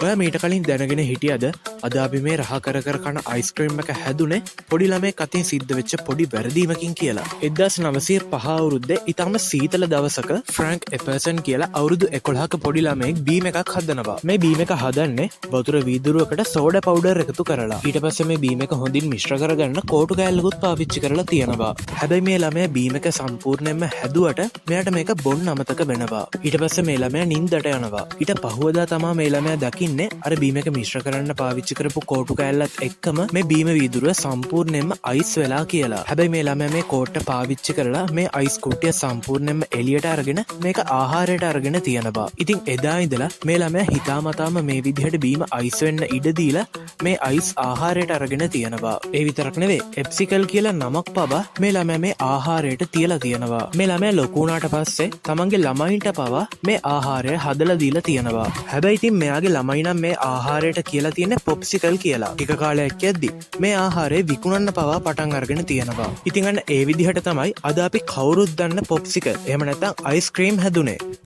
ඔය මීට කලින් දැනගෙන හිටියද අද අපි මේ රහ කර කන අයිස්ක්‍රීම් එක හැදුනේ පොඩි ළමයෙක් අතින් සිද්ධ වෙච්ච පොඩි වැරදීමකින් කියලා. 1905 අවුරුද්දේ ඊටම සීතල දවසක ෆ්‍රැන්ක් එපර්සන් කියලා අවුරුදු 11ක පොඩි ළමයෙක් බීම් එකක් හදනවා. මේ බීම් එක හදන්නේ වතුර වීදුරුවකට සෝඩා පවුඩර් එකතු කරලා. ඊට පස්සේ මේ බීම් එක හොඳින් මිශ්‍ර කරගන්න කෝටු කෑල්ලකුත් පාවිච්චි කරලා තියෙනවා. හැබැයි මේ ළමයා බීම් එක සම්පූර්ණයෙන්ම හැදුවට මෙයාට මේක බොන්න අමතක වෙනවා. ඊට පස්සේ මේ ළමයා නිින්දට යනවා. ඊට පහුවදා තමයි මේ ළමයා දකින්නේ අර බීම එක මිශ්‍ර කරන්න පාවිච්චි කරපු කෝටු කෑල්ලත් එක්කම මේ බීම වීදුරුව සම්පූර්ණයෙන්ම අයිස් වෙලා කියලා. හැබැයි මේ ළමයා මේ කෝට්ට පාවිච්චි කරලා මේ අයිස් කුට්ටිය සම්පූර්ණයෙන්ම එළියට අරගෙන මේක ආහාරයට අරගෙන තියෙනවා. ඉතින් එදා ඉඳලා මේ ළමයා හිතාමතාම මේ විදිහට බීම අයිස් වෙන්න ඉඩ දීලා මේ අයිස් ආහාරයට අරගෙන තියෙනවා. ඒ විතරක් නෙවෙයි එප්සිකල් කියලා නමක් පවා මේ ළමයා මේ ආහාරයට තියලා තියෙනවා. මේ ළමයා ලොකු වුණාට පස්සේ තමන්ගේ ළමයින්ට පවා මේ ආහාරය හදලා දීලා තියෙනවා. හැබැයි ඉතින් මෙයාගේ ළමයි නම් මේ ආහාරයට කියලා තියෙන්නේ පොප්සිකල් කියලා. ටික කාලයක් යද්දි මේ ආහාරය විකුණන්න පවා පටන් අරගෙන තියෙනවා. ඉතින් අන්න ඒ විදිහට තමයි අද අපි කවුරුත් දන්න පොප්සිකල් එහෙම නැත්නම් අයිස්ක්‍රීම් හැදුනේ.